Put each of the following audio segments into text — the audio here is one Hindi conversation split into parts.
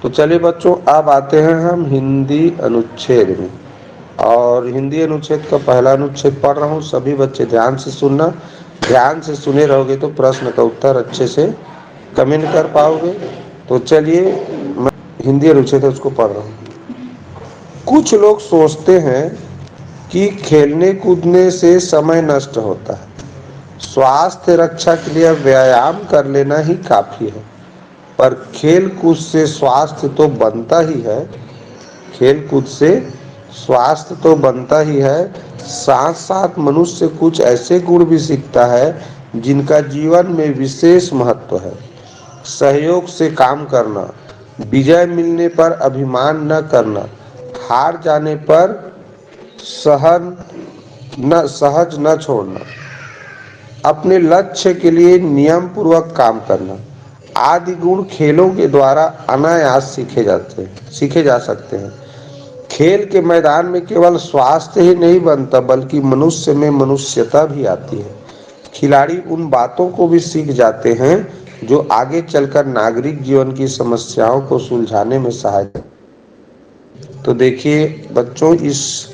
तो चलिए बच्चों, अब आते हैं हम हिंदी अनुच्छेद में। और हिंदी अनुच्छेद का पहला अनुच्छेद पढ़ रहा हूँ, सभी बच्चे ध्यान से सुनना। ध्यान से सुने रहोगे तो प्रश्न का उत्तर अच्छे से कमेंट कर पाओगे। तो चलिए, मैं हिंदी अनुच्छेद उसको पढ़ रहा हूँ। कुछ लोग सोचते हैं कि खेलने कूदने से समय नष्ट होता है। स्वास्थ्य रक्षा के लिए व्यायाम कर लेना ही काफी है। पर खेल कूद से स्वास्थ्य तो बनता ही है। खेल कूद से स्वास्थ्य तो बनता ही है, साथ साथ मनुष्य कुछ ऐसे गुण भी सीखता है जिनका जीवन में विशेष महत्व है। सहयोग से काम करना, विजय मिलने पर अभिमान न करना, हार जाने पर सहज न छोड़ना, अपने लक्ष्य के लिए नियम पूर्वक काम करना आदि गुण खेलों के द्वारा अनायास सीखे जा सकते हैं। खेल के मैदान में केवल स्वास्थ्य ही नहीं बनता, बल्कि मनुष्य में मनुष्यता भी आती है। खिलाड़ी उन बातों को भी सीख जाते हैं जो आगे चलकर नागरिक जीवन की समस्याओं को सुलझाने में सहायक। तो देखिए बच्चों, इस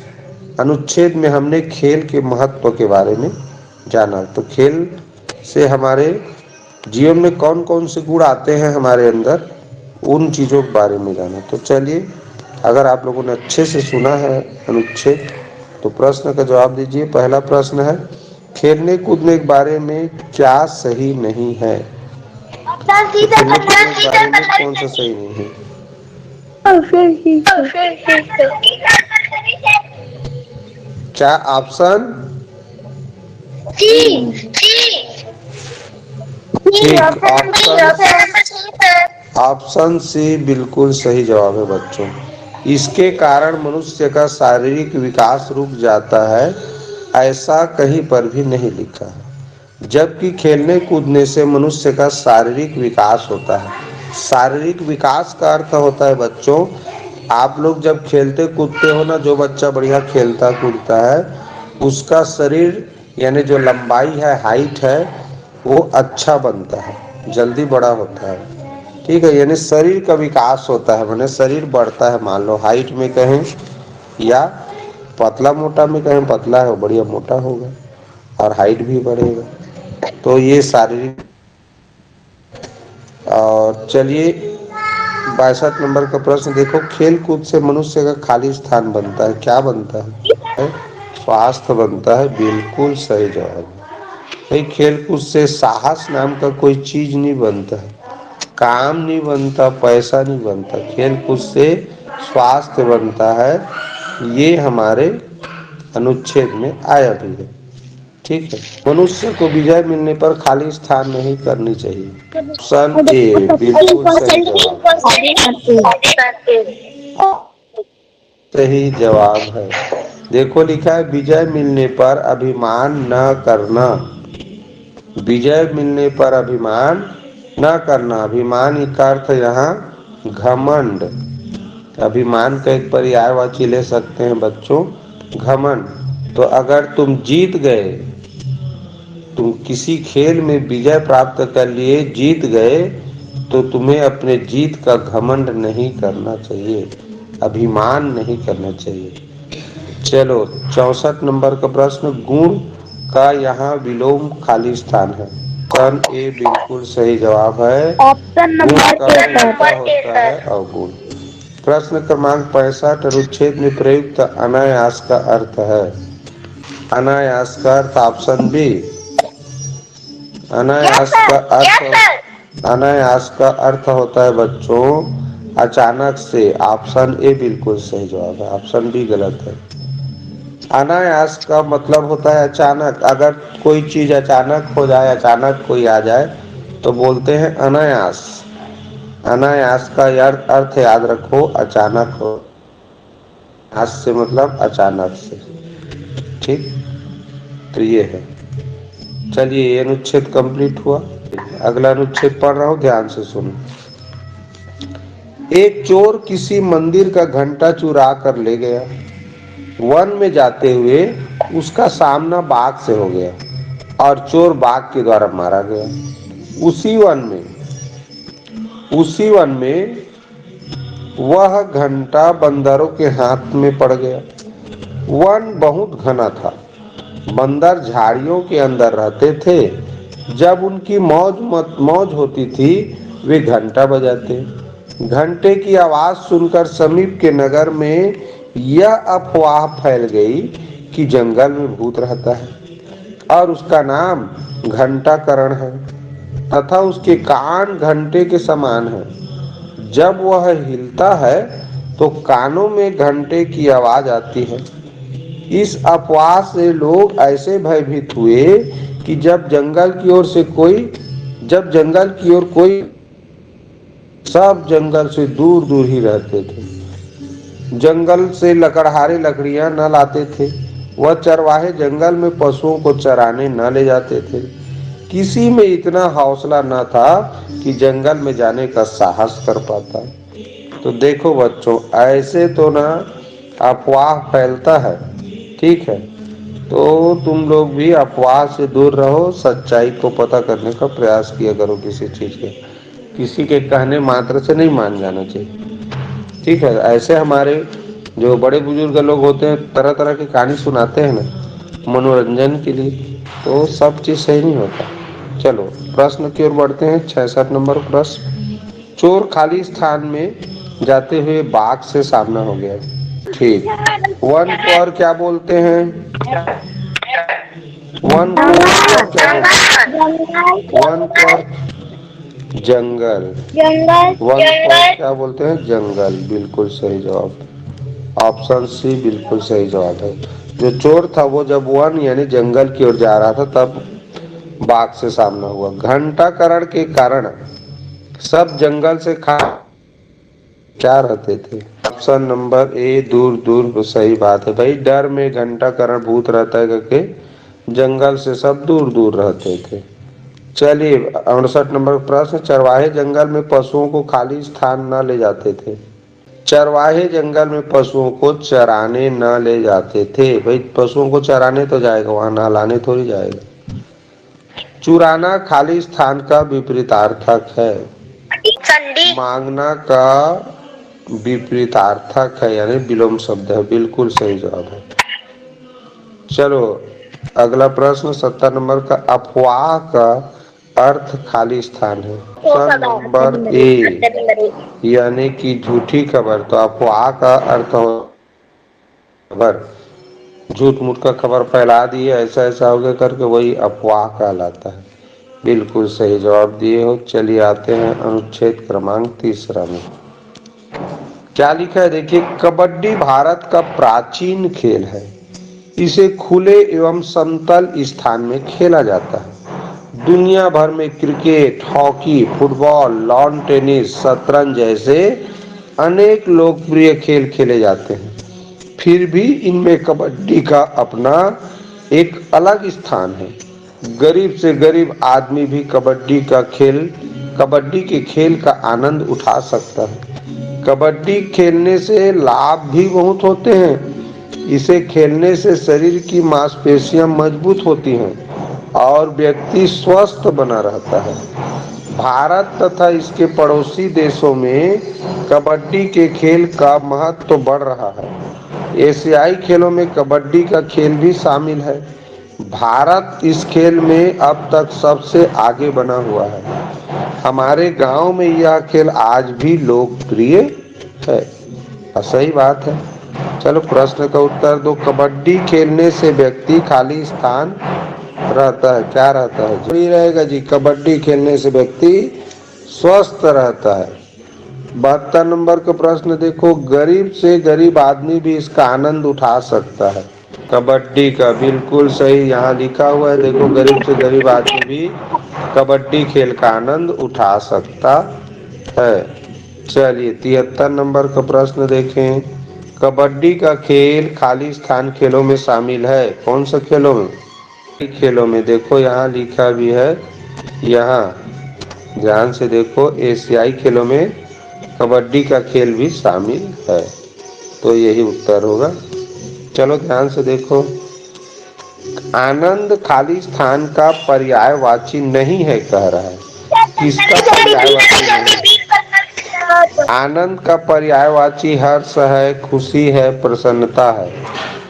अनुच्छेद में हमने खेल के महत्व के बारे में जाना। तो खेल से हमारे जीवन में कौन कौन से गुण आते हैं हमारे अंदर, उन चीज़ों के बारे में जाना। तो चलिए, अगर आप लोगों ने अच्छे से सुना है अनुच्छेद तो प्रश्न का जवाब दीजिए। पहला प्रश्न है, खेलने कूदने के बारे में क्या सही नहीं है? तो खेलने कूदने के बारे में कौन सा सही नहीं है? क्या ऑप्शन? ठीक, ऑप्शन सी बिल्कुल सही जवाब है बच्चों। इसके कारण मनुष्य का शारीरिक विकास रुक जाता है, ऐसा कहीं पर भी नहीं लिखा है। जबकि खेलने कूदने से मनुष्य का शारीरिक विकास होता है। शारीरिक विकास का अर्थ होता है बच्चों, आप लोग जब खेलते कूदते हो ना, जो बच्चा बढ़िया खेलता कूदता है उसका शरीर यानी जो लंबाई है, हाइट है, वो अच्छा बनता है, जल्दी बड़ा होता है। ठीक है, यानी शरीर का विकास होता है, माने शरीर बढ़ता है। मान लो हाइट में कहें या पतला मोटा में कहें, पतला है वो बढ़िया मोटा होगा और हाइट भी बढ़ेगा। तो ये शारीरिक। और चलिए 62 नंबर का प्रश्न देखो, खेल कूद से मनुष्य का खाली स्थान बनता है, क्या बनता है? स्वास्थ्य बनता है, बिल्कुल सही जवाब है भाई। खेल कूद से साहस नाम का कोई चीज नहीं बनता है, काम नहीं बनता, पैसा नहीं बनता, खेल कूद से स्वास्थ्य बनता है। ये हमारे अनुच्छेद में आया भी है। ठीक है, मनुष्य को विजय मिलने पर खाली स्थान नहीं करनी चाहिए। ऑप्शन ए बिल्कुल सही जवाब, सही जवाब है। देखो लिखा है, विजय मिलने पर अभिमान न करना। विजय मिलने पर अभिमान न करना, अभिमान का अर्थ यहाँ घमंड। अभिमान का एक पर्यायवाची ले सकते हैं बच्चों, घमंड। तो अगर तुम जीत गए, तुम किसी खेल में विजय प्राप्त कर लिए, जीत गए, तो तुम्हें अपने जीत का घमंड नहीं करना चाहिए, अभिमान नहीं करना चाहिए। चलो 64 नंबर का प्रश्न, गुण का यहाँ विलोम खाली स्थान है। ऑप्शन ए बिल्कुल सही जवाब है, ऑप्शन नंबर गुण ए का सर। होता है अवगुण। प्रश्न क्रमांक 65 अनुच्छेद में प्रयुक्त अनायास का अर्थ है। अनायास का अर्थ ऑप्शन बी। अनायास का अर्थ होता है बच्चों अचानक से। ऑप्शन ए बिल्कुल सही जवाब है, ऑप्शन बी गलत है। अनायास का मतलब होता है अचानक, अगर कोई चीज अचानक हो जाए, अचानक कोई आ जाए तो बोलते हैं अनायास। अनायास का अर्थ याद रखो, अचानक हो। आज से मतलब अचानक से। ठीक, तो ये है। चलिए ये अनुच्छेद कंप्लीट हुआ। अगला अनुच्छेद पढ़ रहा हूँ, ध्यान से सुनो। एक चोर किसी मंदिर का घंटा चुरा कर ले गया। वन में जाते हुए उसका सामना बाघ से हो गया और चोर बाघ के द्वारा मारा गया। उसी वन में वह घंटा बंदरों के हाथ में पड़ गया। वन बहुत घना था। बंदर झाड़ियों के अंदर रहते थे। जब उनकी मौज होती थी वे घंटा बजाते। घंटे की आवाज सुनकर समीप के नगर में यह अफवाह फैल गई कि जंगल में भूत रहता है और उसका नाम घंटाकरण है तथा उसके कान घंटे के समान है। जब वह हिलता है तो कानों में घंटे की आवाज आती है। इस अफवाह से लोग ऐसे भयभीत हुए कि जब जंगल की ओर कोई सब जंगल से दूर दूर ही रहते थे। जंगल से लकड़हारे लकड़ियां न लाते थे। वह चरवाहे जंगल में पशुओं को चराने न ले जाते थे। किसी में इतना हौसला न था कि जंगल में जाने का साहस कर पाता। तो देखो बच्चों, ऐसे तो ना अफवाह फैलता है, ठीक है। तो तुम लोग भी अफवाह से दूर रहो, सच्चाई को पता करने का प्रयास किया करो। किसी के कहने मात्र से नहीं मान जाना चाहिए, ठीक है। ऐसे हमारे जो बड़े बुजुर्ग लोग होते हैं तरह तरह की कहानी सुनाते हैं ना मनोरंजन के लिए, तो सब चीज सही नहीं होता। चलो प्रश्न की ओर बढ़ते हैं। 66 नंबर प्रश्न। चोर खाली स्थान में जाते हुए बाघ से सामना हो गया। ठीक। वन को और क्या बोलते हैं? वन को और क्या बोलते हैं? वन को और जंगल। वन को और क्या बोलते हैं? जंगल। बिल्कुल सही जवाब, ऑप्शन सी बिल्कुल सही जवाब है। जो चोर था वो जब वन यानी जंगल की ओर जा रहा था तब बाघ से सामना हुआ। घंटाकरण के कारण सब जंगल से क्या रहते थे? ऑप्शन नंबर ए दूर दूर सही बात है भाई। डर में घंटाकरण भूत रहता है करके जंगल से सब दूर दूर रहते थे। चलिए 68 नंबर प्रश्न। चरवाहे जंगल में पशुओं को खाली स्थान न ले जाते थे। चरवाहे जंगल में पशुओं को चराने न ले जाते थे। भाई पशुओं को चराने तो जाएगा, वहां नहलाने थोड़ी जाएगा। चुराना खाली स्थान का विपरीतार्थक है। मांगना का विपरीतार्थक है यानी विलोम शब्द है। बिल्कुल सही जवाब है। चलो अगला प्रश्न 70 नंबर का। अफवाह का अर्थ खाली स्थान है। ऑप्शन नंबर ए यानी कि झूठी खबर। तो अफवाह का अर्थ हो खबर, झूठ मूठ का खबर फैला दी है, ऐसा ऐसा हो गया करके वही अफवाह कहलाता है। बिल्कुल सही जवाब दिए हो। चलिए आते हैं अनुच्छेद क्रमांक 3 में। क्या लिखा है देखिए। कबड्डी भारत का प्राचीन खेल है। इसे खुले एवं समतल स्थान में खेला जाता है। दुनिया भर में cricket, hockey, football, lawn tennis, शतरंज जैसे अनेक लोकप्रिय खेल खेले जाते हैं। फिर भी इनमें कबड्डी का अपना एक अलग स्थान है। गरीब से गरीब आदमी भी कबड्डी के खेल का आनंद उठा सकता है। कबड्डी खेलने से लाभ भी बहुत होते हैं। इसे खेलने से शरीर की मांसपेशियां मजबूत होती हैं और व्यक्ति स्वस्थ बना रहता है। भारत तथा इसके पड़ोसी देशों में कबड्डी के खेल का महत्व बढ़ रहा है। एशियाई खेलों में कबड्डी का खेल भी शामिल है। भारत इस खेल में अब तक सबसे आगे बना हुआ है। हमारे गांव में यह खेल आज भी लोकप्रिय है। सही बात है। चलो प्रश्न का उत्तर दो। कबड्डी खेलने से व्यक्ति खाली स्थान रहता है। क्या रहता है? जी रहेगा जी। कबड्डी खेलने से व्यक्ति स्वस्थ रहता है। 72 नंबर का प्रश्न देखो। गरीब से गरीब आदमी भी इसका आनंद उठा सकता है। कबड्डी का बिल्कुल सही यहाँ लिखा हुआ है। देखो गरीब से गरीब आदमी भी कबड्डी खेल का आनंद उठा सकता है। चलिए 73 नंबर का प्रश्न देखें। कबड्डी का खेल खाली स्थान खेलों में शामिल है। कौन सा खेलों में? खेलों में। देखो यहाँ लिखा भी है, यहाँ ध्यान से देखो, एशियाई खेलों में कबड्डी का खेल भी शामिल है। तो यही उत्तर होगा। चलो ध्यान से देखो। आनंद खाली स्थान का पर्यायवाची नहीं है कह रहा है। किसका पर्यायवाची नहीं है? आनंद का पर्यायवाची हर्ष है, खुशी है, प्रसन्नता है।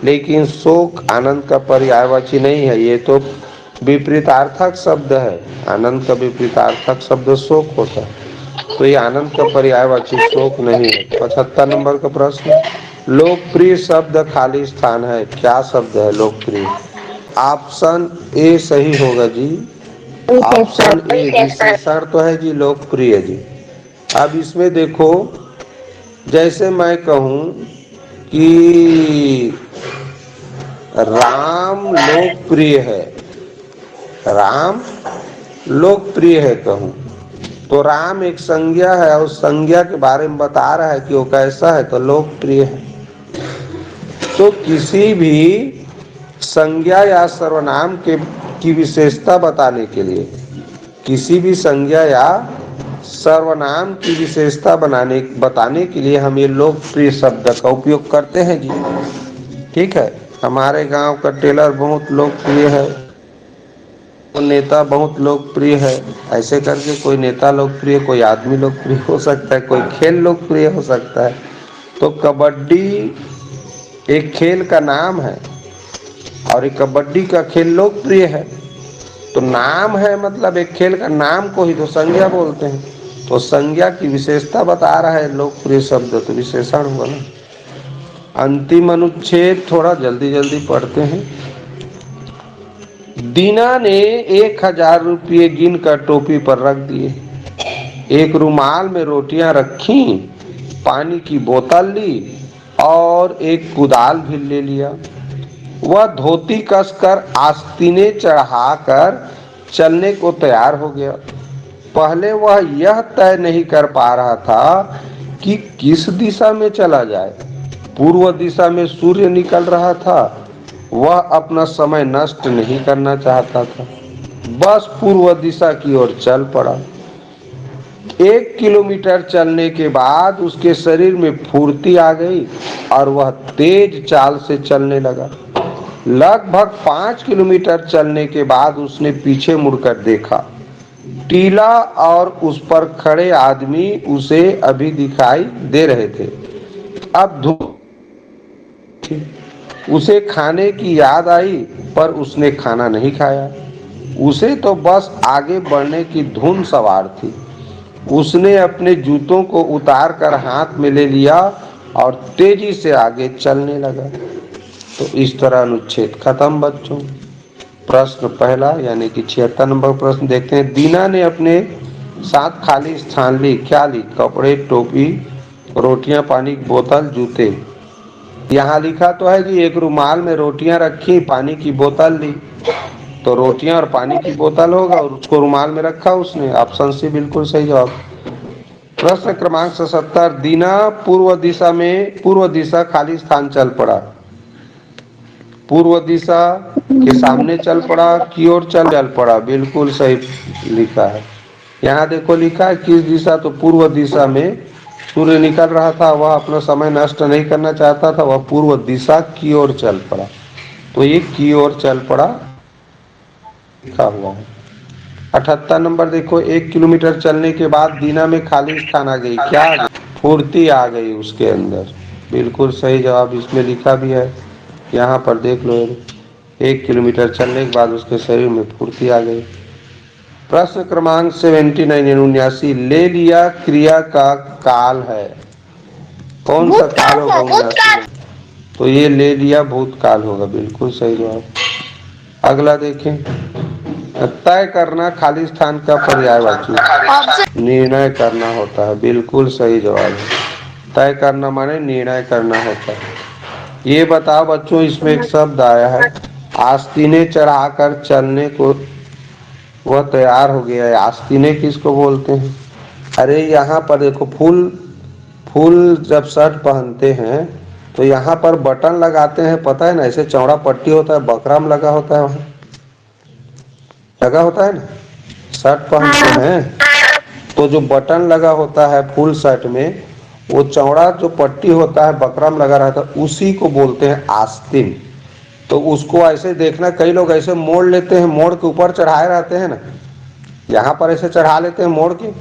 लेकिन शोक आनंद का पर्यायवाची नहीं है, ये तो विपरीतार्थक शब्द है। आनंद का विपरीतार्थक शब्द शोक होता है, तो ये आनंद का पर्यायवाची शोक नहीं है। 75 नंबर का प्रश्न, लोकप्रिय शब्द खाली स्थान है, क्या शब्द है लोकप्रिय? ऑप्शन ए सही होगा जी। ऑप्शन ए विशेषण तो है जी लोकप्रिय जी। अब इसमें देखो, जैसे मैं कहूं कि राम लोकप्रिय है, राम लोकप्रिय है कहूं, तो राम एक संज्ञा है, उस संज्ञा के बारे में बता रहा है कि वो कैसा है, तो लोकप्रिय है। तो किसी भी संज्ञा या सर्वनाम के की विशेषता बताने के लिए, किसी भी संज्ञा या सर्वनाम की विशेषता बताने के लिए हम ये लोकप्रिय शब्द का उपयोग करते हैं जी। ठीक है, हमारे गांव का टेलर बहुत लोकप्रिय है, नेता बहुत लोकप्रिय है। ऐसे करके कोई नेता लोकप्रिय, कोई आदमी लोकप्रिय हो सकता है, कोई खेल लोकप्रिय हो सकता है। तो कबड्डी एक खेल का नाम है और एक कबड्डी का खेल लोकप्रिय है। तो नाम है मतलब एक खेल का नाम को ही तो संज्ञा बोलते हैं। तो संज्ञा की विशेषता बता रहा है लोकप्रिय शब्द, तो विशेषण हुआ ना। अंतिम अनुच्छेद थोड़ा जल्दी जल्दी पढ़ते हैं। दीना ने 1000 रुपये गिन कर टोपी पर रख दिए, एक रुमाल में रोटियां रखी, पानी की बोतल ली और एक कुदाल भी ले लिया। वह धोती कसकर आस्तीने चढ़ाकर चलने को तैयार हो गया। पहले वह यह तय नहीं कर पा रहा था कि किस दिशा में चला जाए। पूर्व दिशा में सूर्य निकल रहा था, वह अपना समय नष्ट नहीं करना चाहता था, बस पूर्व दिशा की ओर चल पड़ा। 1 किलोमीटर चलने के बाद उसके शरीर में फुर्ती आ गई और वह तेज चाल से चलने लगा। लगभग 5 किलोमीटर चलने के बाद उसने पीछे मुड़कर देखा। टीला और उस पर खड़े आदमी उसे अभी दिखाई दे रहे थे। अब धूप, उसे खाने की याद आई पर उसने खाना नहीं खाया। उसे तो बस आगे बढ़ने की धुन सवार थी। उसने अपने जूतों को उतार कर हाथ में ले लिया और तेजी से आगे चलने लगा। तो इस तरह अनुच्छेद खत्म बच्चों। प्रश्न पहला यानी कि 76 नंबर प्रश्न देखते हैं। दीना ने अपने साथ खाली स्थान ली, क्या ली? कपड़े, टोपी, रोटियां, पानी की बोतल, जूते। यहाँ लिखा तो है कि एक रुमाल में रोटियां रखी, पानी की बोतल ली, तो रोटियां और पानी की बोतल होगा और उसको रुमाल में रखा उसने। ऑप्शन सी बिल्कुल सही जवाब। प्रश्न क्रमांक 77, दीना पूर्व दिशा खाली स्थान चल पड़ा। पूर्व दिशा के सामने चल पड़ा, की ओर चल पड़ा, बिल्कुल सही लिखा है। यहाँ देखो लिखा है किस दिशा, तो पूर्व दिशा में सूर्य निकल रहा था, वह अपना समय नष्ट नहीं करना चाहता था, वह पूर्व दिशा की ओर चल पड़ा। तो ये की ओर चल पड़ा लिखा हुआ है। 78 नंबर देखो, 1 किलोमीटर चलने के बाद दीना में खाली स्थान आ गई, क्या आ गई? फुर्ती आ गई उसके अंदर, बिल्कुल सही जवाब इसमें लिखा भी है। यहाँ पर देख लो, 1 किलोमीटर चलने के बाद उसके शरीर में फुर्ती आ गई। प्रश्न क्रमांक 79 ले लिया क्रिया का काल है, कौन सा काल होगा 79? तो ये ले लिया भूतकाल होगा, बिल्कुल सही जवाब। अगला देखें, तय करना खाली स्थान का पर्यायवाची निर्णय करना होता है, बिल्कुल सही जवाब है। तय करना माने निर्णय करना होता है। ये बताओ बच्चों, इसमें एक शब्द आया है आस्तीने चढ़ाकर चलने को वह तैयार हो गया है। आस्तीने किसको बोलते हैं? अरे यहाँ पर देखो, फूल जब शर्ट पहनते हैं तो यहाँ पर बटन लगाते हैं, पता है ना, ऐसे चौड़ा पट्टी होता है, बकरा में लगा होता है, वहाँ लगा होता है ना। शर्ट पहनते हैं तो जो बटन लगा होता है फुल शर्ट में, वो चौड़ा जो पट्टी होता है बकरा में लगा रहता है, उसी को बोलते हैं आस्तीन। तो उसको ऐसे देखना, कई लोग ऐसे मोड़ लेते हैं, मोड़ के ऊपर चढ़ाए रहते हैं ना, यहाँ पर ऐसे चढ़ा लेते हैं मोड़ के,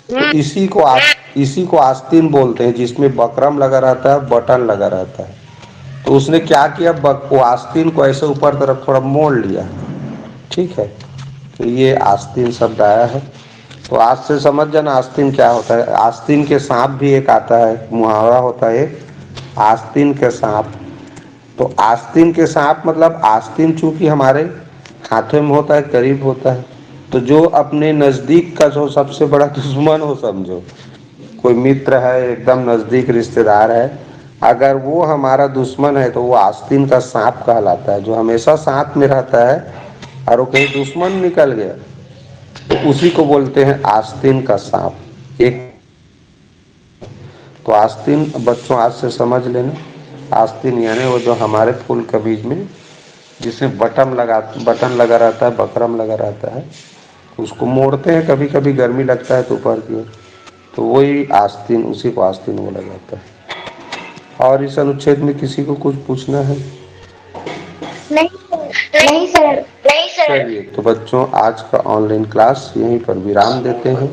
तो इसी को इसी को आस्तीन बोलते हैं, जिसमें बकरम लगा रहता है, बटन लगा रहता है। तो उसने क्या किया, वो आस्तीन को ऐसे ऊपर तरफ थोड़ा मोड़ लिया। ठीक है, तो ये आस्तीन शब्द आया है। तो आज से समझ जाना आस्तीन क्या होता है। आस्तीन के सांप भी एक आता है, मुहावरा होता है एक, आस्तीन के सांप। तो आस्तीन के सांप मतलब आस्तीन चूंकि हमारे हाथों में होता है, करीब होता है, तो जो अपने नजदीक का जो सबसे बड़ा दुश्मन हो समझो, कोई मित्र है, एकदम नजदीक रिश्तेदार है, अगर वो हमारा दुश्मन है तो वो आस्तीन का सांप कहलाता है, जो हमेशा साथ में रहता है। और वो कहीं दुश्मन निकल गया तो उसी को बोलते हैं आस्तीन का सांप। एक तो आस्तीन बच्चों आज से समझ लेना। आस्तीन यानी वो जो हमारे फूल के बीज में जिसमें बटन लगा रहता है, बकरम लगा रहता है, उसको मोड़ते हैं, कभी कभी गर्मी लगता है तो ऊपर की ओर, तो वही आस्तीन, उसी को आस्तीन बोला जाता है। और इस अनुच्छेद में किसी को कुछ पूछना है? नहीं नहीं सर। चलिए, तो बच्चों आज का ऑनलाइन क्लास यहीं पर विराम देते हैं।